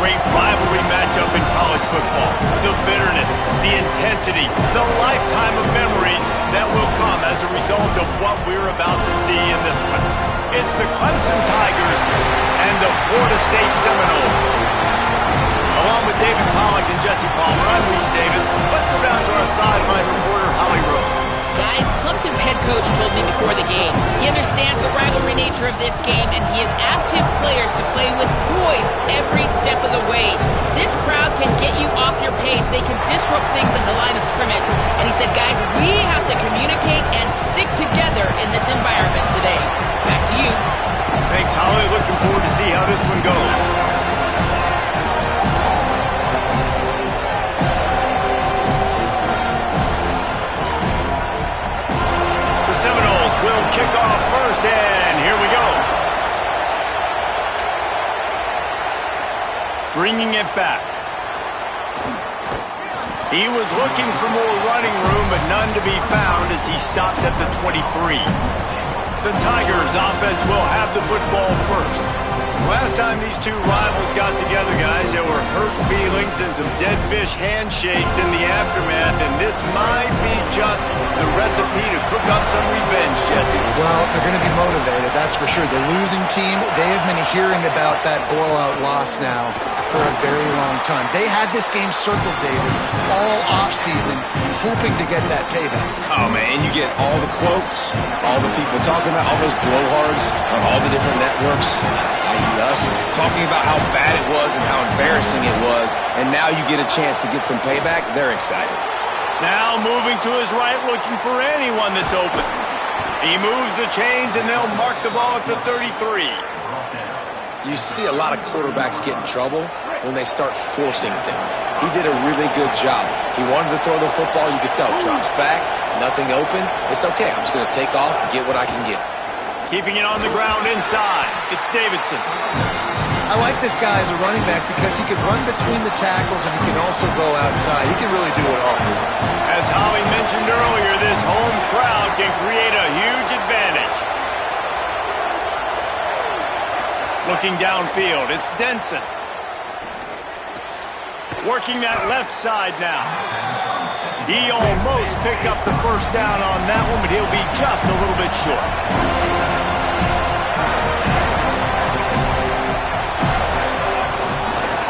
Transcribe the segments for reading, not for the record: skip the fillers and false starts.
great rivalry matchup in college football. The bitterness, the intensity, the lifetime of memories that will come as a result of what we're about to see in this one. It's the Clemson Tigers and the Florida State Seminoles. Along with David Pollack and Jesse Palmer, I'm Reese Davis. Let's go down to our sideline reporter, Holly Rowe. Guys, Clemson's head coach told me before the game, he understands the rivalry nature of this game, and he has asked his players to play with poise every step of the way. This crowd can get you off your pace. They can disrupt things at the line of scrimmage. And he said, guys, we have to communicate and stick together in this environment today. Back to you. Thanks, Holly. Looking forward to see how this one goes. Seminoles will kick off first, and here we go. Bringing it back. He was looking for more running room, but none to be found as he stopped at the 23. The Tigers offense will have the football first. Last time these two rivals got together, guys, there were hurt feelings and some dead fish handshakes in the aftermath, and this might be just the recipe to cook up some revenge, Jesse. Well, they're going to be motivated, that's for sure. The losing team, they have been hearing about that blowout loss now for a very long time. They had this game circled, David, all offseason, hoping to get that payback. Oh, man, you get all the quotes, all the people talking about all those blowhards on all the different networks, i.e. us, talking about how bad it was and how embarrassing it was, and now you get a chance to get some payback. They're excited. Now moving to his right, looking for anyone that's open. He moves the chains, and they'll mark the ball at the 33. You see a lot of quarterbacks get in trouble when they start forcing things. He did a really good job. He wanted to throw the football. You could tell. Drops back, nothing open. It's okay. I'm just going to take off and get what I can get. Keeping it on the ground inside. It's Davidson. I like this guy as a running back because he can run between the tackles and he can also go outside. He can really do it all. As Holly mentioned earlier, this home crowd can create a huge advantage. Looking downfield, it's Denson. Working that left side now. He almost picked up the first down on that one, but he'll be just a little bit short.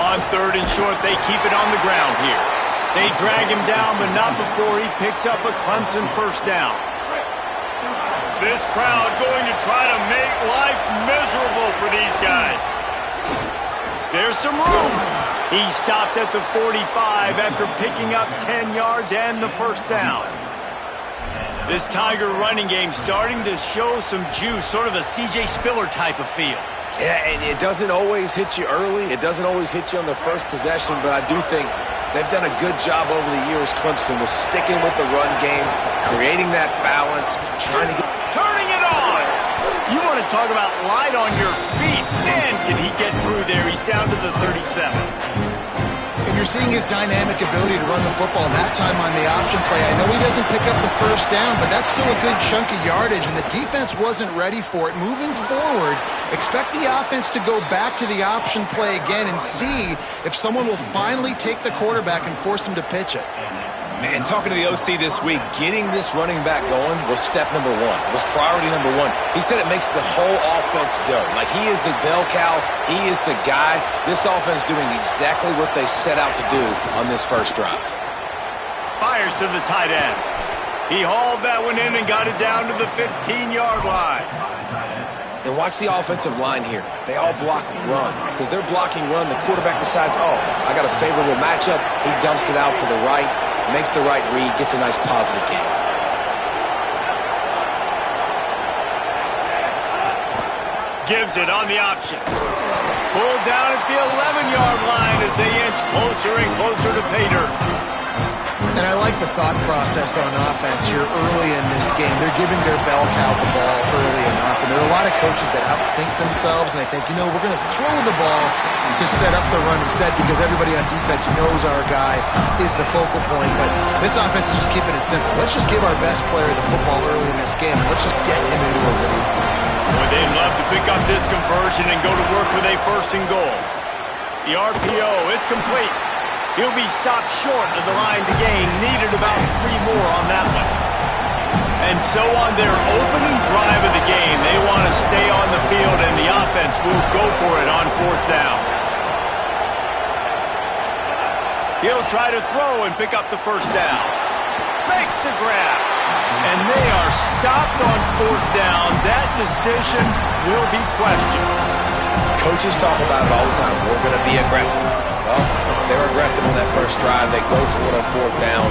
On third and short, they keep it on the ground here. They drag him down, but not before he picks up a Clemson first down. This crowd going to try to make life miserable for these guys. There's some room. He stopped at the 45 after picking up 10 yards and the first down. This Tiger running game starting to show some juice, sort of a C.J. Spiller type of feel. Yeah, and it doesn't always hit you early. It doesn't always hit you on the first possession, but I do think they've done a good job over the years, Clemson, with sticking with the run game, creating that balance, trying to get... Turning it on! You want to talk about light on your feet. Man, can he get through there. He's down to the 37. And you're seeing his dynamic ability to run the football, that time on the option play. I know he doesn't pick up the first down, but that's still a good chunk of yardage, and the defense wasn't ready for it. Moving forward, expect the offense to go back to the option play again and see if someone will finally take the quarterback and force him to pitch it. Man, talking to the OC this week, getting this running back going was step number one. It was priority number one. He said it makes the whole offense go. Like, he is the bell cow. He is the guy. This offense doing exactly what they set out to do on this first drive. Fires to the tight end. He hauled that one in and got it down to the 15-yard line. And watch the offensive line here. They all block run. Because they're blocking run, the quarterback decides, oh, I got a favorable matchup. He dumps it out to the right. Makes the right read, gets a nice positive game. Gives it on the option. Pulled down at the 11-yard line as they inch closer and closer to pay dirt. And I like the thought process on offense here early in this game. They're giving their bell cow the ball early enough. And there are a lot of coaches that outthink themselves, and they think, you know, we're going to throw the ball to set up the run instead because everybody on defense knows our guy is the focal point. But this offense is just keeping it simple. Let's just give our best player the football early in this game, and let's just get him into a rhythm. Boy, they'd love to pick up this conversion and go to work with a first and goal. The RPO, it's complete. He'll be stopped short of the line to gain. Needed about 3 more on that one. And so on their opening drive of the game, they want to stay on the field, and the offense will go for it on 4th down. He'll try to throw and pick up the 1st down. Makes the grab. And they are stopped on 4th down. That decision will be questioned. Coaches talk about it all the time. We're going to be aggressive. Well, they're aggressive on that first drive. They go for it on 4th down.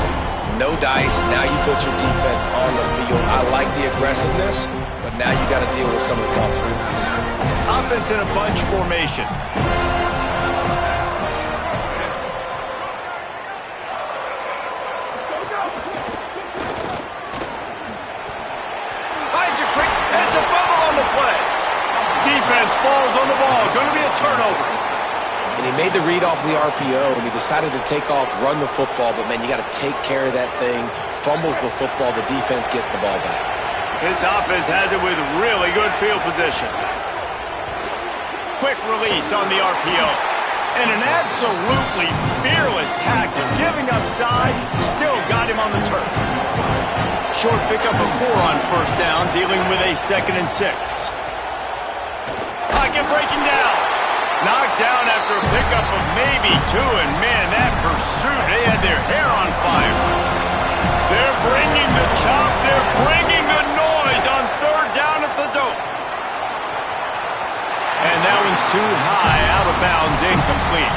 No dice. Now you put your defense on the field. I like the aggressiveness, but now you got to deal with some of the consequences. Offense in a bunch formation. Finds a quick, and it's a fumble on the play. Defense falls on the ball. Going to be a turnover. And he made the read off the RPO, and he decided to take off, run the football, but, man, you got to take care of that thing. Fumbles the football, the defense gets the ball back. This offense has it with really good field position. Quick release on the RPO. And an absolutely fearless tackle. Giving up size, still got him on the turf. Short pickup of 4 on 1st down, dealing with a 2nd and 6. Pocket breaking down. Knocked down after a pickup of maybe 2, and man, that pursuit, they had their hair on fire. They're bringing the chop, they're bringing the noise on 3rd down at the dope. And that one's too high, out of bounds, incomplete.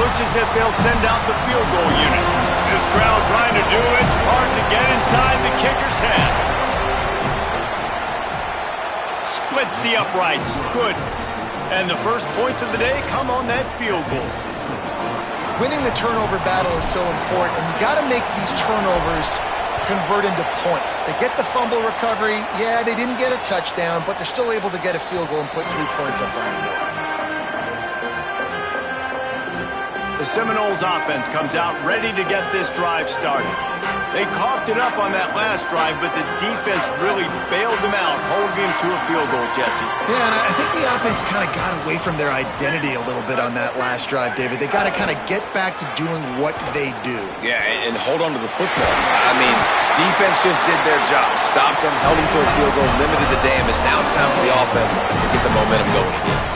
Looks as if they'll send out the field goal unit. This crowd trying to do its part to get inside the kicker's head. Splits the uprights, good. And the first points of the day come on that field goal. Winning the turnover battle is so important, and you got to make these turnovers convert into points. They get the fumble recovery. Yeah, they didn't get a touchdown, but they're still able to get a field goal and put 3 points up on the board. The Seminoles offense comes out ready to get this drive started. They coughed it up on that last drive, but the defense really bailed them out, holding him to a field goal, Jesse. Yeah, and I think the offense kind of got away from their identity a little bit on that last drive, David. They got to kind of get back to doing what they do. Yeah, and hold on to the football. I mean, defense just did their job. Stopped them, held them to a field goal, limited the damage. Now it's time for the offense to get the momentum going again.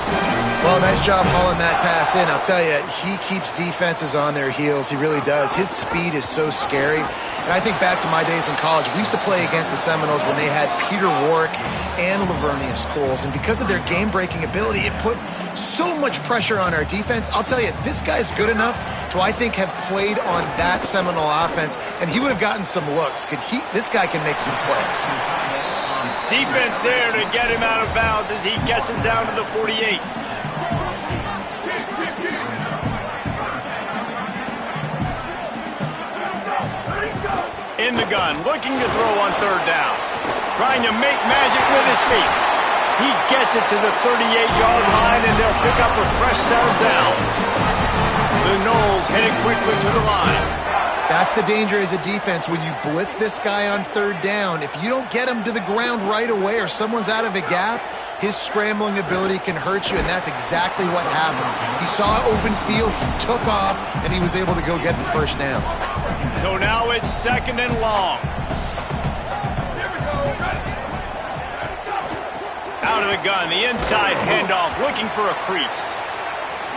Well, nice job hauling that pass in. I'll tell you, he keeps defenses on their heels. He really does. His speed is so scary. And I think back to my days in college. We used to play against the Seminoles when they had Peter Warrick and Lavernius Coles. And because of their game-breaking ability, it put so much pressure on our defense. I'll tell you, this guy's good enough to, I think, have played on that Seminole offense. And he would have gotten some looks. This guy can make some plays. Defense there to get him out of bounds as he gets it down to the 48. In the gun, looking to throw on 3rd down. Trying to make magic with his feet. He gets it to the 38-yard line, and they'll pick up a fresh set of downs. The Noles headed quickly to the line. That's the danger as a defense when you blitz this guy on 3rd down. If you don't get him to the ground right away or someone's out of a gap, his scrambling ability can hurt you, and that's exactly what happened. He saw open field, he took off, and he was able to go get the 1st down. So now it's 2nd and long. Out of the gun, the inside handoff, looking for a crease.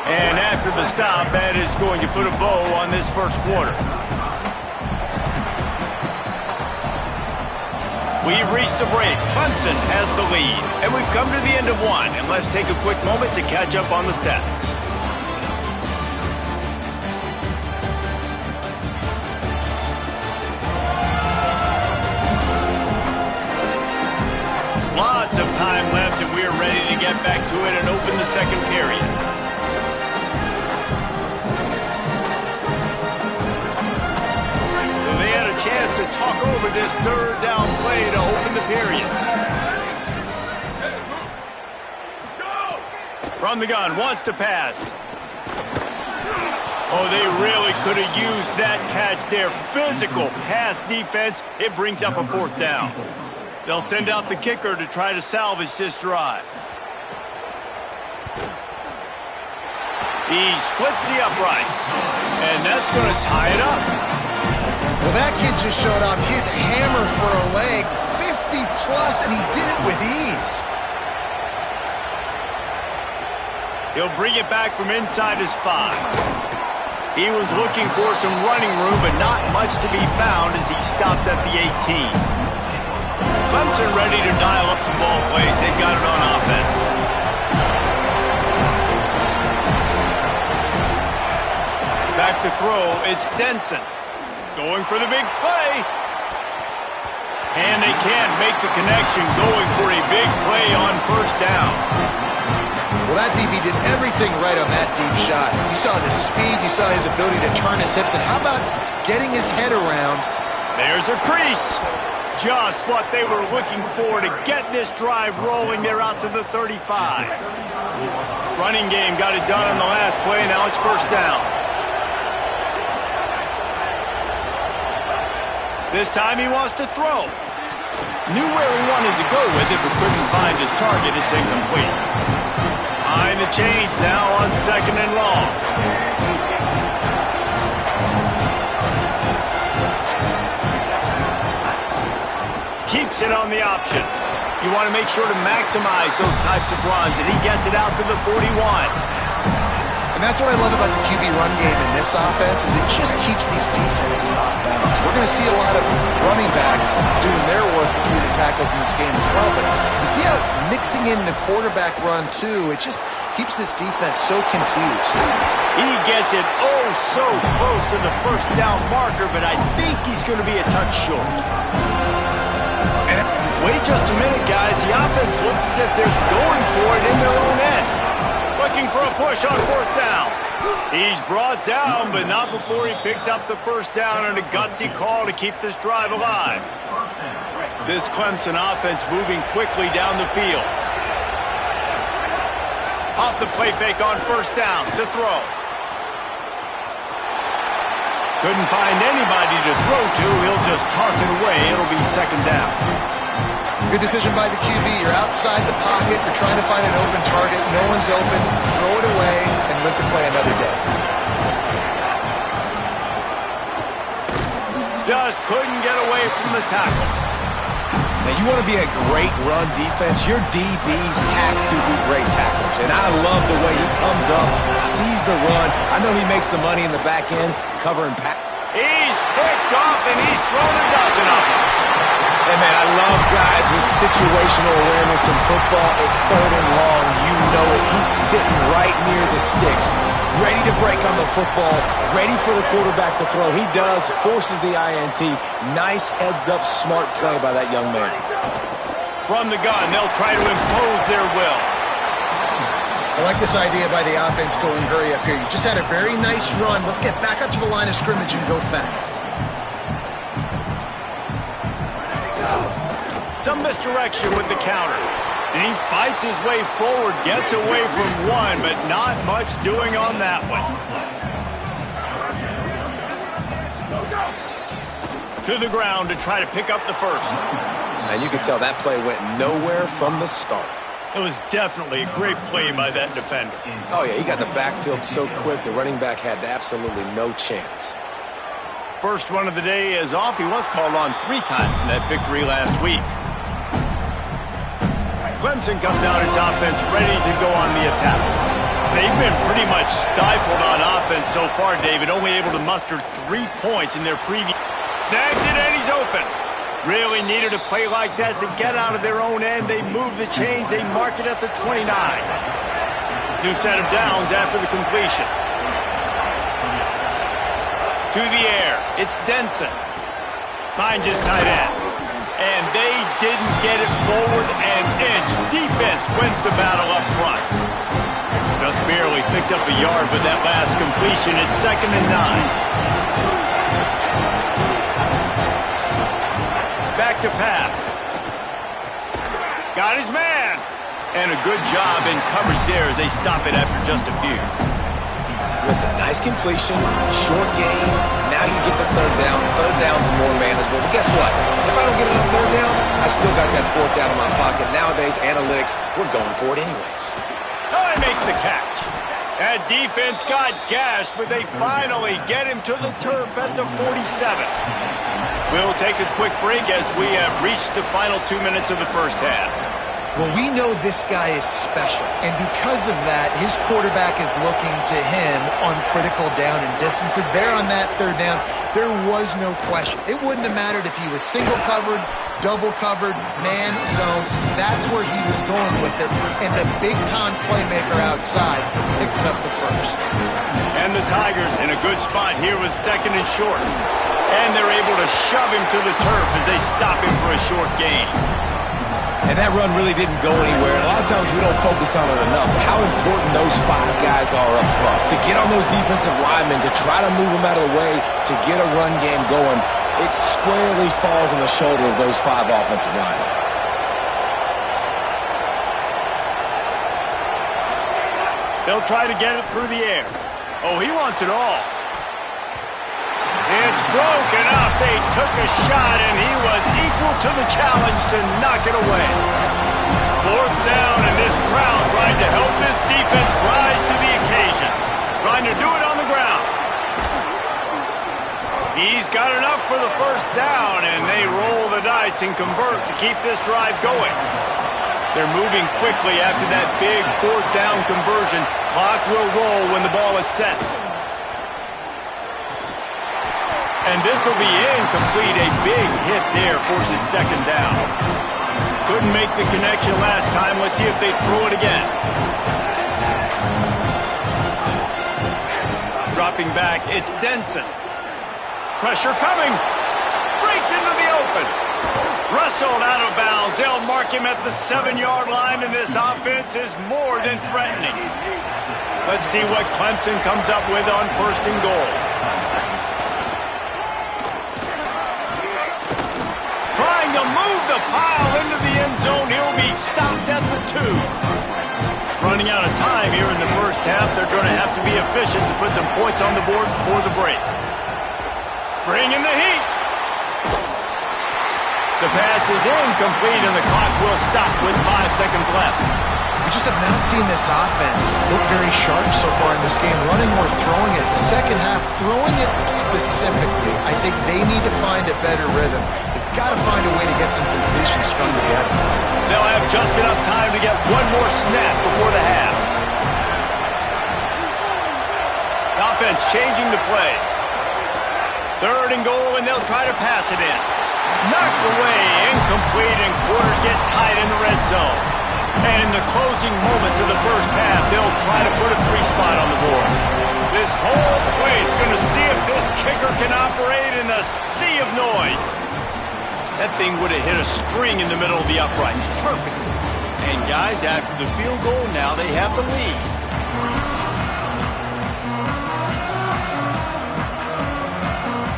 And after the stop, that is going to put a bow on this first quarter. We've reached a break. Clemson has the lead. And we've come to the end of one. And let's take a quick moment to catch up on the stats. Lots of time left, and we are ready to get back to it and open the second period. So they had a chance to talk over this 3rd down play to open the period. From the gun, wants to pass. Oh, they really could have used that catch there. Physical pass defense. It brings up a 4th down. They'll send out the kicker to try to salvage this drive. He splits the uprights, and that's going to tie it up. Well, that kid just showed off his hammer for a leg, 50-plus, and he did it with ease. He'll bring it back from inside his 5. He was looking for some running room, but not much to be found as he stopped at the 18. Clemson ready to dial up some ball plays. They've got it on offense. Back to throw, it's Denson. Going for the big play. And they can't make the connection, going for a big play on first down. Well, that DB did everything right on that deep shot. You saw the speed, you saw his ability to turn his hips, and how about getting his head around? There's a crease. Just what they were looking for to get this drive rolling. They're out to the 35. Running game got it done on the last play, now it's first down. This time he wants to throw. Knew where he wanted to go with it, but couldn't find his target. It's incomplete. Behind the chains now on 2nd and long. Keeps it on the option. You want to make sure to maximize those types of runs, and he gets it out to the 41. And that's what I love about the QB run game in this offense is it just keeps these defenses off balance. We're going to see a lot of running backs doing their work between the tackles in this game as well. But you see how mixing in the quarterback run, too, it just keeps this defense so confused. He gets it oh so close to the first down marker, but I think he's going to be a touch short. And wait just a minute, guys. The offense looks as if they're going for it in their own end. Looking for a push on 4th down. He's brought down, but not before he picks up the first down and a gutsy call to keep this drive alive. This Clemson offense moving quickly down the field. Off the play fake on first down to throw. Couldn't find anybody to throw to. He'll just toss it away. It'll be 2nd down. Good decision by the QB. You're outside the pocket. You're trying to find an open target. No one's open. Throw it away and live to play another day. Just couldn't get away from the tackle. Now, you want to be a great run defense, your DBs have to be great tacklers. And I love the way he comes up, sees the run. I know he makes the money in the back end, covering pass. He's picked off, and he's thrown a dozen of them. Hey, man, I love guys with situational awareness in football. It's 3rd and long. You know it. He's sitting right near the sticks, ready to break on the football, ready for the quarterback to throw. He does, forces the INT. Nice heads-up, smart play by that young man. From the gun, they'll try to impose their will. I like this idea by the offense going hurry up here. You just had a very nice run. Let's get back up to the line of scrimmage and go fast. Some misdirection with the counter. And he fights his way forward, gets away from one, but not much doing on that one. To the ground to try to pick up the first. And you can tell that play went nowhere from the start. It was definitely a great play by that defender. Oh, yeah, he got the backfield so quick, the running back had absolutely no chance. First one of the day is off. He was called on 3 times in that victory last week. Clemson comes out its offense ready to go on the attack. They've been pretty much stifled on offense so far, David. Only able to muster 3 points in their previous. Snags it and he's open. Really needed a play like that to get out of their own end. They move the chains. They mark it at the 29. New set of downs after the completion. To the air. It's Denson. Finds his tight end. And they didn't get it forward an inch. Defense wins the battle up front. Just barely picked up a yard with that last completion. It's 2nd and 9. Back to pass. Got his man. And a good job in coverage there as they stop it after just a few. Listen, nice completion, short game. Now you get to 3rd down. 3rd down's more manageable. But guess what? If I don't get it on 3rd down, I still got that 4th down in my pocket. Nowadays, analytics, we're going for it anyways. Oh, he makes the catch. That defense got gashed, but they finally get him to the turf at the 47th. We'll take a quick break as we have reached the final 2 minutes of the first half. Well, we know this guy is special, and because of that, his quarterback is looking to him on critical down and distances. There on that third down, there was no question. It wouldn't have mattered if he was single covered, double covered, man zone. That's where he was going with it, and the big-time playmaker outside picks up the first. And the Tigers in a good spot here with second and short. And they're able to shove him to the turf as they stop him for a short gain. And that run really didn't go anywhere. A lot of times we don't focus on it enough. How important those 5 guys are up front. To get on those defensive linemen, to try to move them out of the way, to get a run game going, it squarely falls on the shoulder of those 5 offensive linemen. They'll try to get it through the air. Oh, he wants it all. It's broken up. They took a shot, and he was equal to the challenge to knock it away. 4th down, and this crowd trying to help this defense rise to the occasion. Trying to do it on the ground. He's got enough for the first down, and they roll the dice and convert to keep this drive going. They're moving quickly after that big 4th down conversion. Clock will roll when the ball is set. And this will be incomplete. A big hit there forces second down. Couldn't make the connection last time. Let's see if they throw it again. Dropping back, it's Denson. Pressure coming. Breaks into the open. Rustled out of bounds. They'll mark him at the 7-yard line, and this offense is more than threatening. Let's see what Clemson comes up with on 1st and goal. Trying to move the pile into the end zone. He'll be stopped at the 2. Running out of time here in the first half. They're going to have to be efficient to put some points on the board before the break. Bring in the heat. The pass is incomplete, and the clock will stop with 5 seconds left. We just have not seen this offense look very sharp so far in this game, running or throwing it. The second half, throwing it specifically, I think they need to find a better rhythm. They've got to find a way to get some completions strung together. They'll have just enough time to get one more snap before the half. Offense changing the play. 3rd and goal, and they'll try to pass it in. Knocked away, incomplete, and quarters get tight in the red zone. And in the closing moments of the first half, they'll try to put a 3-spot on the board. This whole place going to see if this kicker can operate in the sea of noise. That thing would have hit a string in the middle of the uprights. Perfect. And guys, after the field goal, now they have the lead.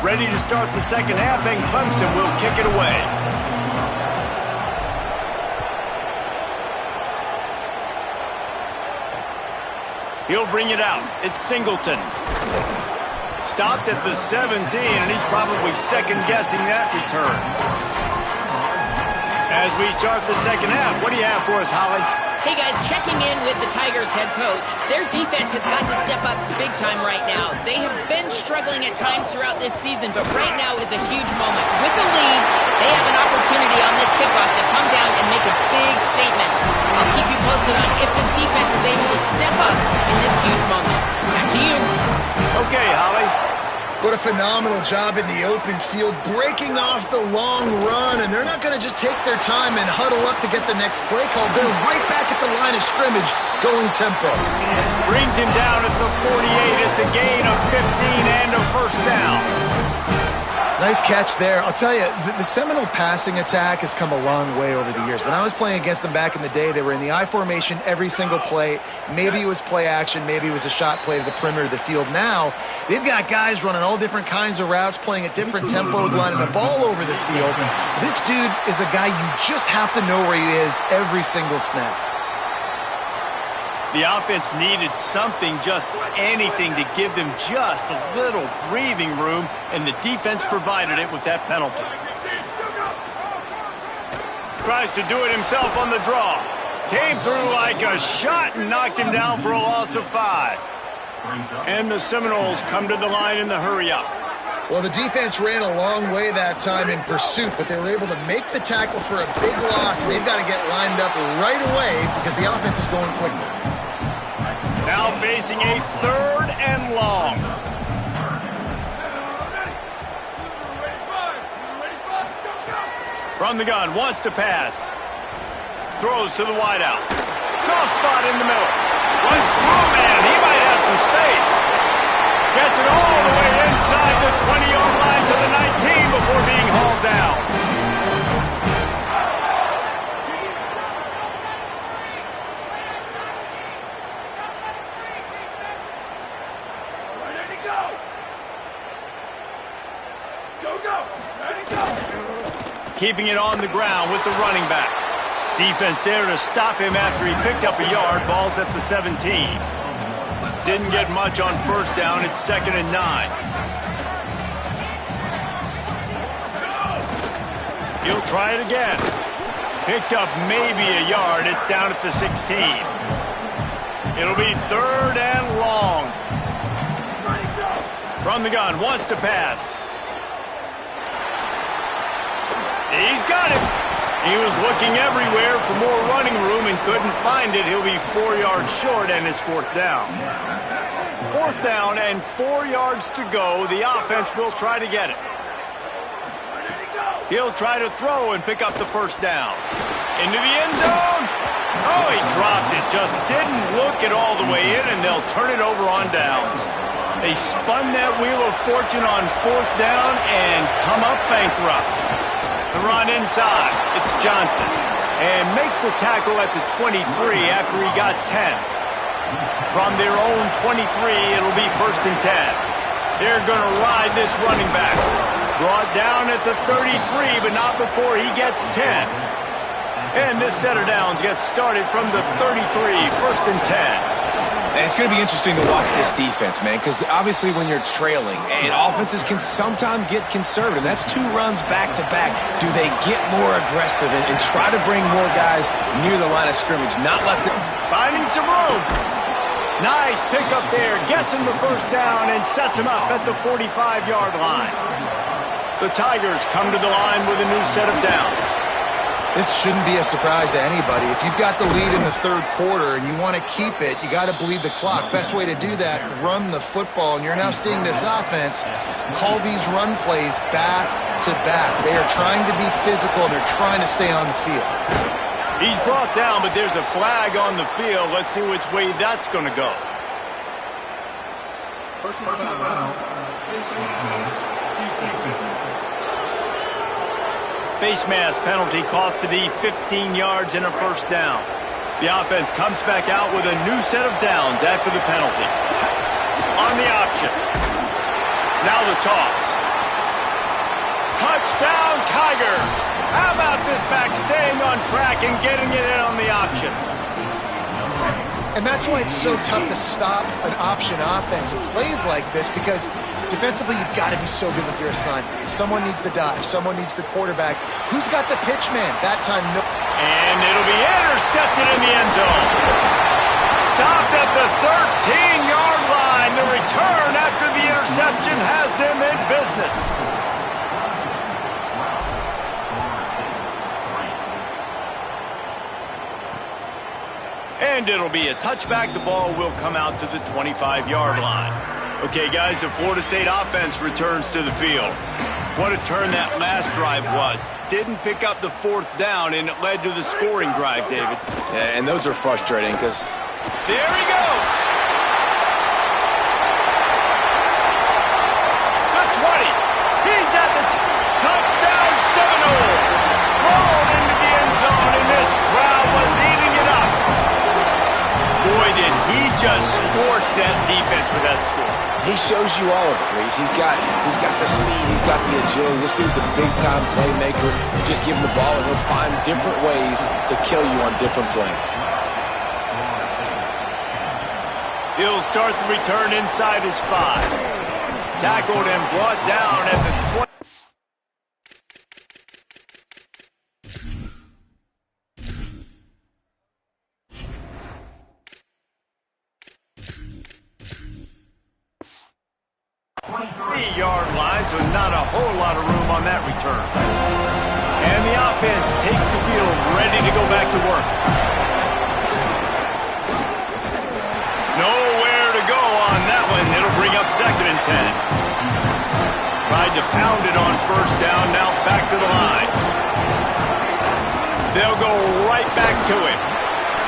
Ready to start the second half, and Clemson will kick it away. He'll bring it out. It's Singleton. Stopped at the 17, and he's probably second-guessing that return. As we start the second half, what do you have for us, Holly? Hey guys, checking in with the Tigers head coach. Their defense has got to step up big time right now. They have been struggling at times throughout this season, but right now is a huge moment. With the lead, they have an opportunity on this kickoff to come down and make a big statement. I'll keep you posted on if the defense is able to step up in this huge moment. Back to you. Okay, Holly. What a phenomenal job in the open field, breaking off the long run, and they're not going to just take their time and huddle up to get the next play called. They're right back at the line of scrimmage, going tempo. Brings him down at the 48. It's a gain of 15 and a first down. Nice catch there. I'll tell you, the Seminole passing attack has come a long way over the years. When I was playing against them back in the day, they were in the I formation every single play. Maybe it was play action. Maybe it was a shot play to the perimeter of the field. Now, they've got guys running all different kinds of routes, playing at different tempos, lining the ball over the field. This dude is a guy you just have to know where he is every single snap. The offense needed something, just anything, to give them just a little breathing room, and the defense provided it with that penalty. Tries to do it himself on the draw. Came through like a shot and knocked him down for a loss of 5. And the Seminoles come to the line in the hurry-up. Well, the defense ran a long way that time in pursuit, but they were able to make the tackle for a big loss, and they've got to get lined up right away because the offense is going quickly. Now facing a 3rd and long. From the gun, wants to pass. Throws to the wideout. Soft spot in the middle. Runs through, man. He might have some space. Gets it all the way inside the 20-yard line to the 19 before being hauled down. Ready to go. Go. Ready to go. Keeping it on the ground with the running back. Defense there to stop him after he picked up a yard. Ball's at the 17. Didn't get much on first down. It's 2nd and 9. He'll try it again. Picked up maybe a yard. It's down at the 16. It'll be 3rd and long. From the gun, wants to pass. He's got it. He was looking everywhere for more running room and couldn't find it. He'll be 4 yards short, and it's 4th down. 4th down and 4 yards to go. The offense will try to get it. He'll try to throw and pick up the 1st down. Into the end zone. Oh, he dropped it. Just didn't look it all the way in, and they'll turn it over on downs. They spun that wheel of fortune on 4th down and come up bankrupt. The run inside. It's Johnson. And makes the tackle at the 23 after he got 10. From their own 23, it'll be 1st and 10. They're going to ride this running back. Brought down at the 33, but not before he gets 10. And this set of downs gets started from the 33, 1st and 10. And it's going to be interesting to watch this defense, man, because obviously when you're trailing, and offenses can sometimes get conservative. That's 2 runs back-to-back. Do they get more aggressive and try to bring more guys near the line of scrimmage, not let them... Finding some room. Nice pickup there. Gets him the 1st down and sets him up at the 45-yard line. The Tigers come to the line with a new set of downs. This shouldn't be a surprise to anybody. If you've got the lead in the 3rd quarter and you want to keep it, you got to bleed the clock. Best way to do that, run the football. And you're now seeing this offense call these run plays back to back. They are trying to be physical, and they're trying to stay on the field. He's brought down, but there's a flag on the field. Let's see which way that's going to go. Face mask penalty costs the D 15 yards and a 1st down. The offense comes back out with a new set of downs after the penalty. On the option. Now the toss. Touchdown, Tigers! How about this back staying on track and getting it in on the option? And that's why it's so tough to stop an option offense in plays like this, because defensively you've got to be so good with your assignments. Someone needs the dive. Someone needs the quarterback. Who's got the pitch man? That time, no. And it'll be intercepted in the end zone. Stopped at the 13-yard line. The return after the interception has them in business. And it'll be a touchback. The ball will come out to the 25-yard line. Okay, guys, the Florida State offense returns to the field. What a turn that last drive was. Didn't pick up the 4th down, and it led to the scoring drive, David. Yeah, and those are frustrating because... There he goes! The 20. He's at the touchdown, Seminoles. Rolled into the end zone, and this crowd was eating it up. Boy, did he just scorch that defense with that score. He shows you all of it, Reese. He's got the speed. He's got the agility. This dude's a big-time playmaker. You just give him the ball, and he'll find different ways to kill you on different plays. He'll start the return inside his 5. Tackled and brought down at the 20. so not a whole lot of room on that return. And the offense takes the field, ready to go back to work. Nowhere to go on that one. It'll bring up 2nd and 10. Tried to pound it on 1st down, now back to the line. They'll go right back to it.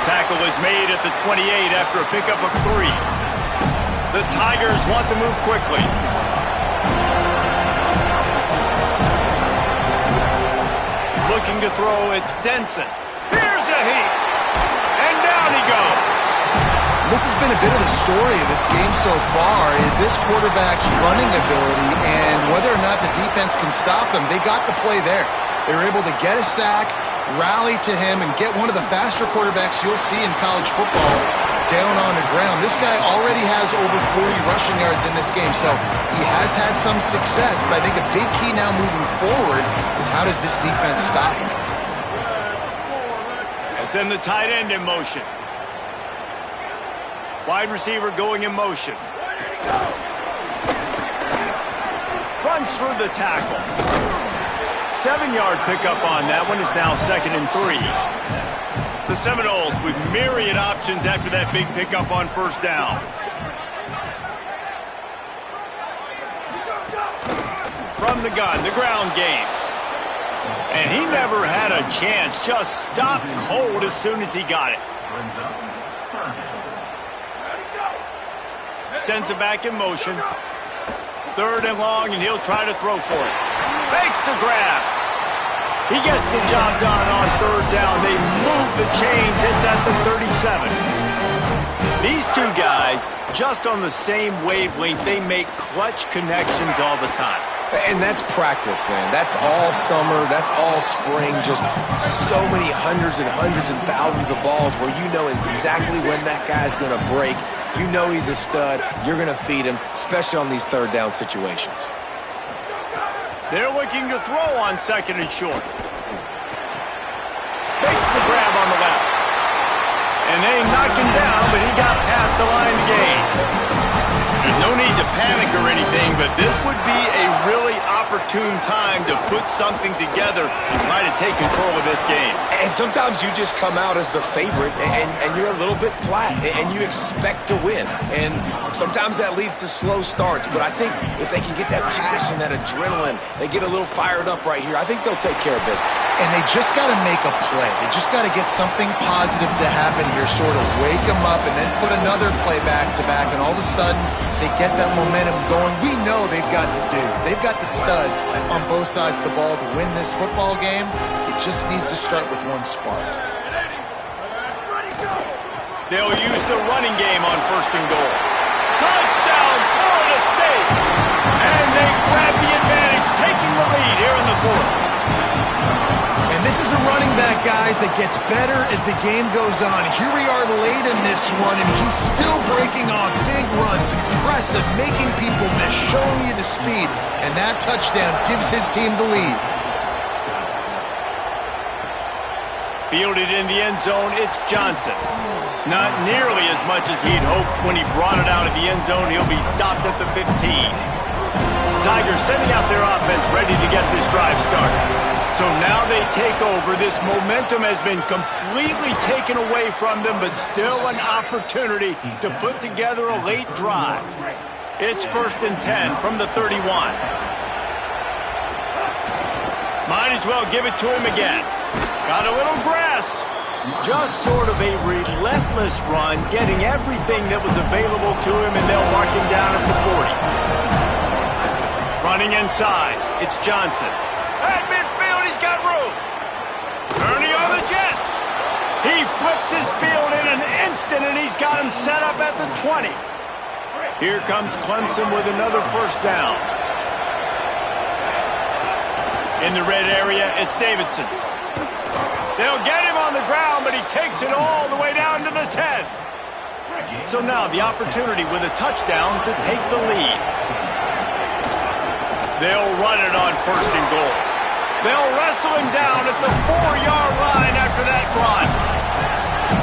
Tackle is made at the 28 after a pickup of 3. The Tigers want to move quickly. Looking to throw, it's Denson. Here's a heat. And down he goes. This has been a bit of the story of this game so far, is this quarterback's running ability and whether or not the defense can stop them. They got the play there. They were able to get a sack, rally to him, and get one of the faster quarterbacks you'll see in college football down on the ground. This guy already has over 40 rushing yards in this game, so he has had some success, but I think a big key now moving forward is how does this defense stop him? They'll send the tight end in motion. Wide receiver going in motion. Runs through the tackle. 7-yard pickup on that one is now 2nd and 3. The Seminoles with myriad options after that big pickup on 1st down. From the gun, the ground game. And he never had a chance. Just stopped cold as soon as he got it. Sends it back in motion. 3rd and long, and he'll try to throw for it. Makes the grab. He gets the job done on 3rd down. They move the chains. It's at the 37. These two guys, just on the same wavelength, they make clutch connections all the time. And that's practice, man. That's all summer. That's all spring. Just so many hundreds and thousands of balls where you know exactly when that guy's going to break. You know he's a stud. You're going to feed him, especially on these 3rd down situations. They're looking to throw on 2nd and short. Makes the grab on the left. And they knock him down, but he got past the line to gain. There's no need to panic or anything, but this would be a really opportune time to put something together and try to take control of this game. And sometimes you just come out as the favorite, and you're a little bit flat, and you expect to win. And sometimes that leads to slow starts, but I think if they can get that passion, that adrenaline, they get a little fired up right here, I think they'll take care of business. And they just got to make a play. They just got to get something positive to happen here, sort of wake them up, and then put another play back-to-back, and all of a sudden they get that momentum going. We know they've got the dudes. They've got the studs on both sides of the ball to win this football game. It just needs to start with one spark. They'll use the running game on 1st and goal. Touchdown, Florida State! And they grab the advantage, taking the lead here in the 4th. And this is a running back, guys, that gets better as the game goes on. Here we are late in this one, and he's still breaking off big runs. Impressive, making people miss, showing you the speed. And that touchdown gives his team the lead. Fielded in the end zone, it's Johnson. Not nearly as much as he'd hoped when he brought it out of the end zone. He'll be stopped at the 15. Tigers sending out their offense ready to get this drive started. So now they take over. This momentum has been completely taken away from them, but still an opportunity to put together a late drive. It's 1st and 10 from the 31. Might as well give it to him again. Got a little grass. Just sort of a relentless run, getting everything that was available to him, and they'll mark him down at the 40. Running inside, it's Johnson. At midfield, he's got room. Turning on the Jets. He flips his field in an instant, and he's got him set up at the 20. Here comes Clemson with another 1st down. In the red area, it's Davidson. They'll get him on the ground, but he takes it all the way down to the 10. So now the opportunity with a touchdown to take the lead. They'll run it on 1st and goal. They'll wrestle him down at the 4-yard line after that run.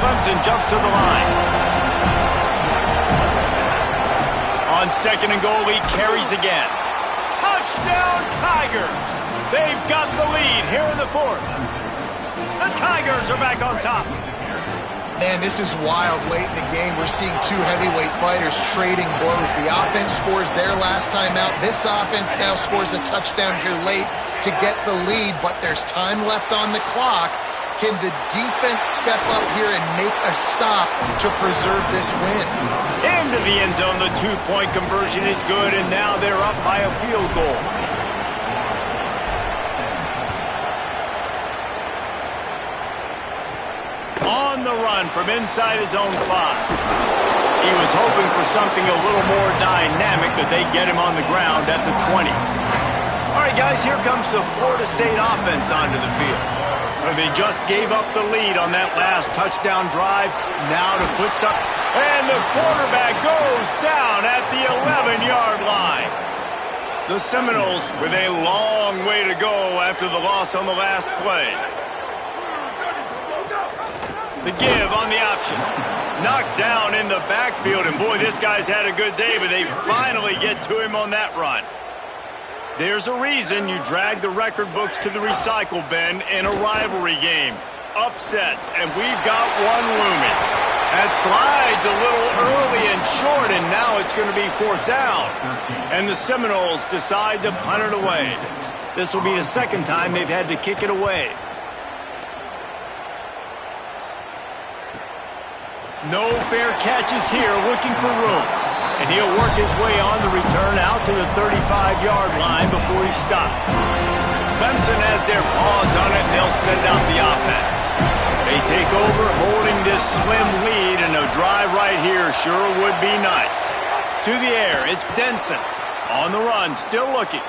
Clemson jumps to the line. On 2nd and goal, he carries again. Touchdown, Tigers! They've got the lead here in the fourth. The Tigers are back on top. Man, this is wild. Late in the game, we're seeing two heavyweight fighters trading blows. The offense scores their last time out. This offense now scores a touchdown here late to get the lead, but there's time left on the clock. Can the defense step up here and make a stop to preserve this win? Into the end zone, the two-point conversion is good, and now they're up by a field goal. On the run from inside his own 5. He was hoping for something a little more dynamic, but they get him on the ground at the 20. All right, guys, here comes the Florida State offense onto the field. So they just gave up the lead on that last touchdown drive. Now to put some... And the quarterback goes down at the 11-yard line. The Seminoles with a long way to go after the loss on the last play. The give on the option. Knocked down in the backfield, and boy, this guy's had a good day, but they finally get to him on that run. There's a reason you drag the record books to the recycle bin in a rivalry game. Upsets, and we've got one looming. That slides a little early and short, and now it's going to be 4th down. And the Seminoles decide to punt it away. This will be the second time they've had to kick it away. No fair catches here, looking for room. And he'll work his way on the return out to the 35-yard line before he stopped. Clemson has their paws on it, and they'll send out the offense. They take over, holding this slim lead, and a drive right here sure would be nice. To the air, it's Denson. On the run, still looking.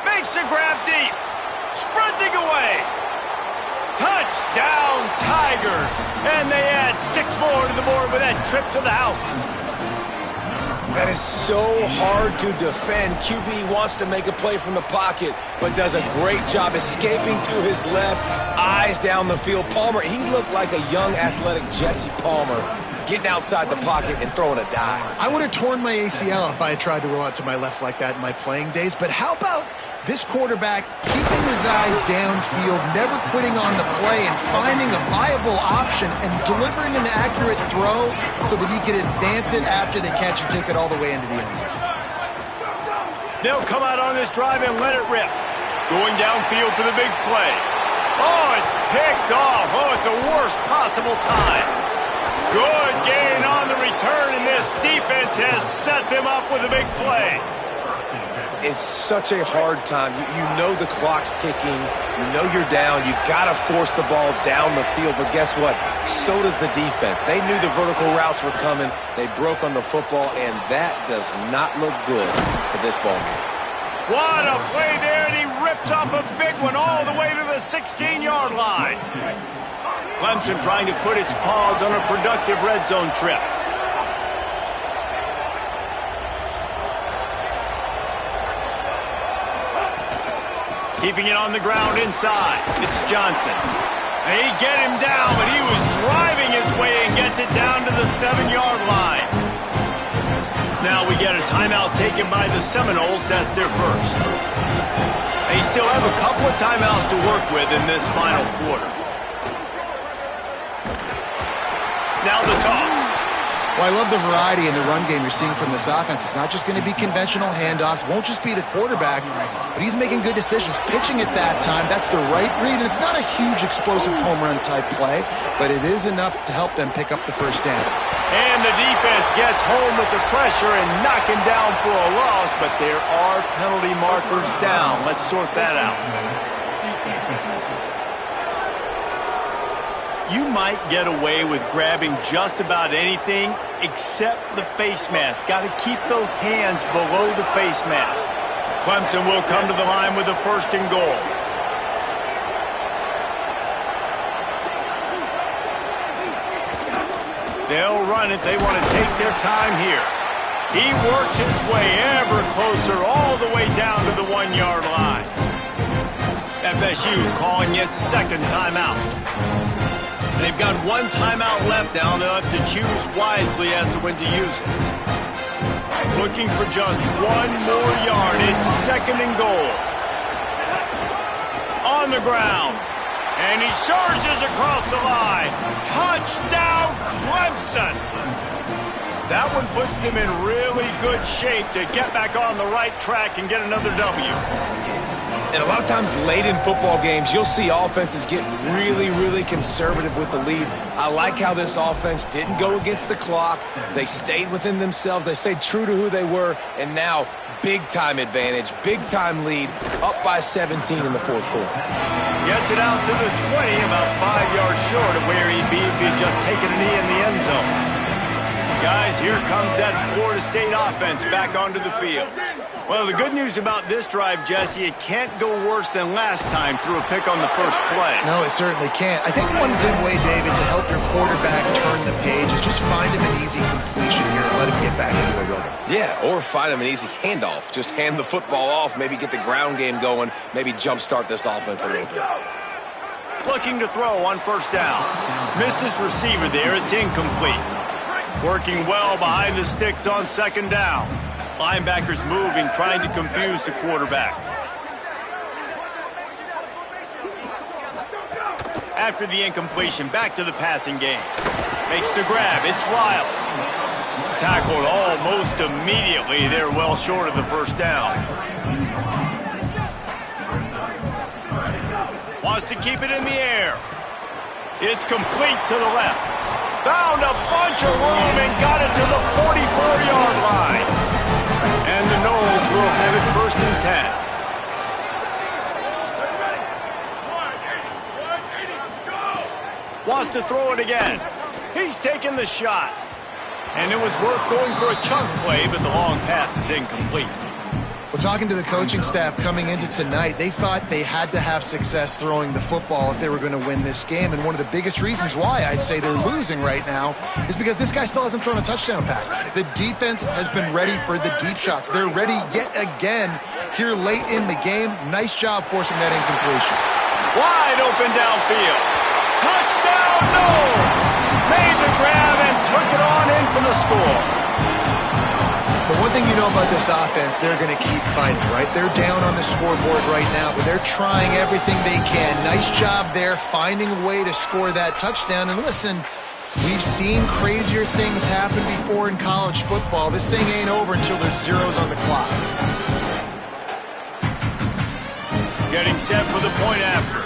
Makes the grab deep. Sprinting away. Touchdown, Tigers! And they add 6 more to the board with that trip to the house. That is so hard to defend. QB wants to make a play from the pocket, but does a great job escaping to his left, eyes down the field. Palmer, he looked like a young athletic Jesse Palmer, getting outside the pocket and throwing a dime. I would have torn my ACL if I had tried to roll out to my left like that in my playing days, but how about this quarterback keeping his eyes downfield, never quitting on the play, and finding a viable option and delivering an accurate throw so that he can advance it after the catch and take it all the way into the end zone. They'll come out on this drive and let it rip. Going downfield for the big play. Oh, it's picked off. Oh, at the worst possible time. Good gain on the return, and this defense has set them up with a big play. It's such a hard time. You know the clock's ticking. You know you're down. You got to force the ball down the field. But guess what? So does the defense. They knew the vertical routes were coming. They broke on the football, and that does not look good for this ball game. What a play there, and he rips off a big one all the way to the 16-yard line. Clemson trying to put its paws on a productive red zone trip. Keeping it on the ground inside. It's Johnson. They get him down, but he was driving his way and gets it down to the 7-yard line. Now we get a timeout taken by the Seminoles. That's their first. They still have a couple of timeouts to work with in this final quarter. Now the toss. Well, I love the variety in the run game you're seeing from this offense. It's not just going to be conventional handoffs. Won't just be the quarterback, but he's making good decisions. Pitching at that time, that's the right read. And it's not a huge explosive home run type play, but it is enough to help them pick up the first down. And the defense gets home with the pressure and knocking down for a loss, but there are penalty markers down. Let's sort that out. You might get away with grabbing just about anything except the face mask. Got to keep those hands below the face mask. Clemson will come to the line with a 1st and goal. They'll run it. They want to take their time here. He works his way ever closer all the way down to the 1-yard line. FSU calling its 2nd timeout. They've got 1 timeout left now. They'll have to choose wisely as to when to use it. looking for just one more yard. It's second and goal. On the ground. And he surges across the line. Touchdown, Clemson! That one puts them in really good shape to get back on the right track and get another W. And a lot of times late in football games, you'll see offenses get really, really conservative with the lead. I like how this offense didn't go against the clock. They stayed within themselves. They stayed true to who they were. And now, big-time advantage, big-time lead, up by 17 in the fourth quarter. Gets it out to the 20, about 5 yards short of where he'd be if he'd just taken a knee in the end zone. Guys, here comes that Florida State offense back onto the field. Well, the good news about this drive, Jesse, it can't go worse than last time through a pick on the first play. No, it certainly can't. I think one good way, David, to help your quarterback turn the page is just find him an easy completion here and let him get back into a rhythm. Yeah, or find him an easy handoff. Just hand the football off, maybe get the ground game going, maybe jumpstart this offense a little bit. Looking to throw on first down. Missed his receiver there. It's incomplete. Working well behind the sticks on second down. Linebackers moving, trying to confuse the quarterback. After the incompletion, back to the passing game. Makes the grab. It's Lyles. Tackled almost immediately. They're well short of the first down. Wants to keep it in the air. It's complete to the left. Found a bunch of room and got it to the 44-yard line. And the Noles will have it first and 10. Wants to throw it again. He's taking the shot. And it was worth going for a chunk play, but the long pass is incomplete. Well, talking to the coaching staff coming into tonight, they thought they had to have success throwing the football if they were going to win this game. And one of the biggest reasons why I'd say they're losing right now is because this guy still hasn't thrown a touchdown pass. The defense has been ready for the deep shots. They're ready yet again here late in the game. Nice job forcing that incompletion. Wide open downfield. Touchdown, Noles! Made the grab and took it on in for the score. The one thing you know about this offense, they're going to keep fighting, right? They're down on the scoreboard right now, but they're trying everything they can. Nice job there, finding a way to score that touchdown. And listen, we've seen crazier things happen before in college football. This thing ain't over until there's zeros on the clock. Getting set for the point after.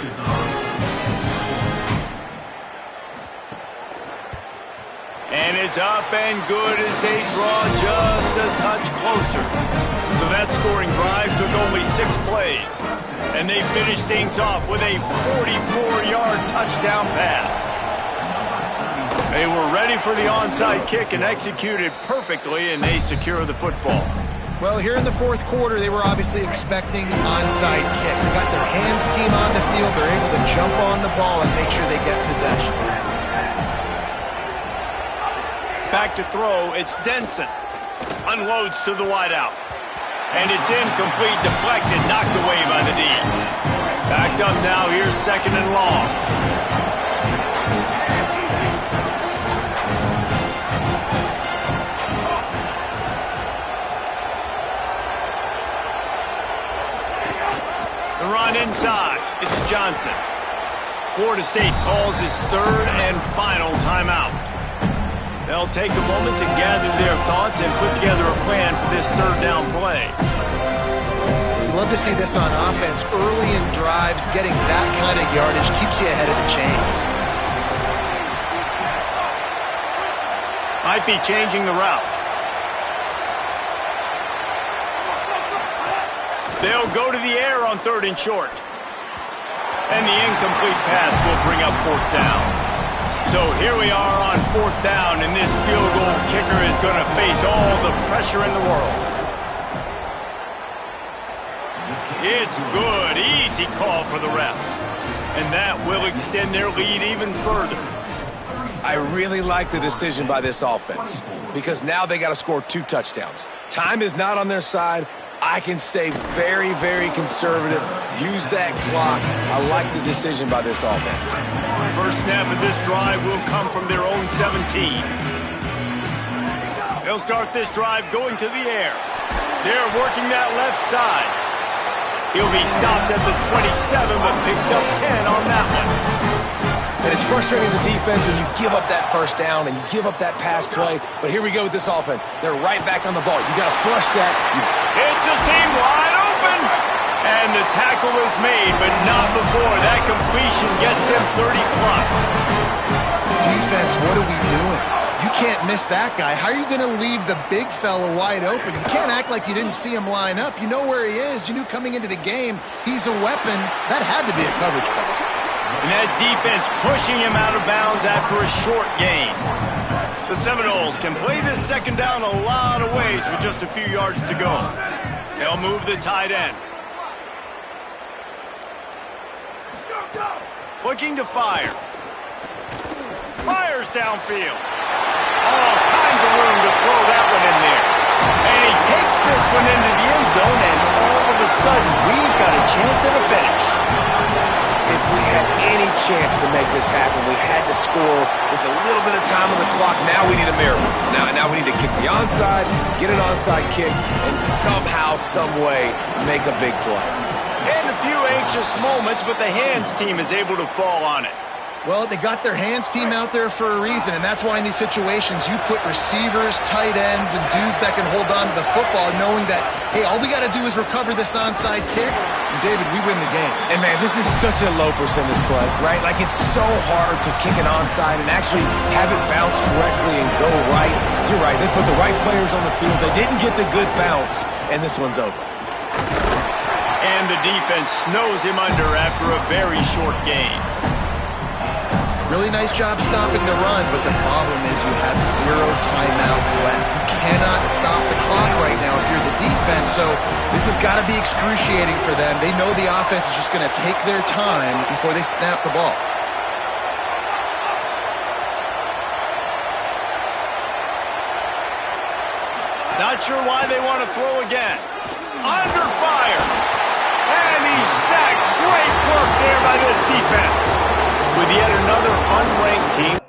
And it's up and good as they draw just a touch closer. So that scoring drive took only 6 plays. And they finished things off with a 44-yard touchdown pass. They were ready for the onside kick and executed perfectly, and they secure the football. Well, here in the fourth quarter, they were obviously expecting the onside kick. They got their hands team on the field. They're able to jump on the ball and make sure they get possession. Back to throw, it's Denson. Unloads to the wideout. And it's incomplete, deflected, knocked away by the D. Backed up now, here's second and long. The run inside, it's Johnson. Florida State calls its third and final timeout. They'll take a moment to gather their thoughts and put together a plan for this third down play. We'd love to see this on offense. Early in drives, getting that kind of yardage keeps you ahead of the chains. Might be changing the route. They'll go to the air on third and short. And the incomplete pass will bring up fourth down. So here we are on fourth down, and this field goal kicker is going to face all the pressure in the world. It's good. Easy call for the refs. And that will extend their lead even further. I really like the decision by this offense because now they got to score 2 touchdowns. Time is not on their side. I can stay very, very conservative, use that clock. I like the decision by this offense. First snap of this drive will come from their own 17. They'll start this drive going to the air. They're working that left side. He'll be stopped at the 27, but picks up 10 on that one. And it's frustrating as a defense when you give up that first down and you give up that pass play. But here we go with this offense. They're right back on the ball. You got to flush that. It's a seam wide open. And the tackle is made, but not before. That completion gets them 30-plus. Defense, what are we doing? You can't miss that guy. How are you going to leave the big fella wide open? You can't act like you didn't see him line up. You know where he is. You knew coming into the game he's a weapon. That had to be a coverage play. And that defense pushing him out of bounds after a short gain. The Seminoles can play this second down a lot of ways with just a few yards to go. They'll move the tight end. Looking to fire. Fires downfield. All kinds of room to throw that one in there. And he takes this one into the end zone, and all of a sudden, we've got a chance at a finish. If we had any chance to make this happen, we had to score with a little bit of time on the clock. Now we need a miracle. Now we need to kick the onside, get an onside kick, and somehow, some way, make a big play. And a few anxious moments, but the hands team is able to fall on it. Well, they got their hands team out there for a reason, and that's why in these situations you put receivers, tight ends, and dudes that can hold on to the football, knowing that, hey, all we got to do is recover this onside kick, and David, we win the game. And man, this is such a low percentage play, right? Like, it's so hard to kick an onside and actually have it bounce correctly and go right. You're right, they put the right players on the field. They didn't get the good bounce, and this one's over. And the defense snows him under after a very short game. Really nice job stopping the run, but the problem is you have 0 timeouts left. You cannot stop the clock right now if you're the defense, so this has got to be excruciating for them. They know the offense is just going to take their time before they snap the ball. Not sure why they want to throw again. Under fire. And he's sacked. Great work there by this defense. With yet another unranked team.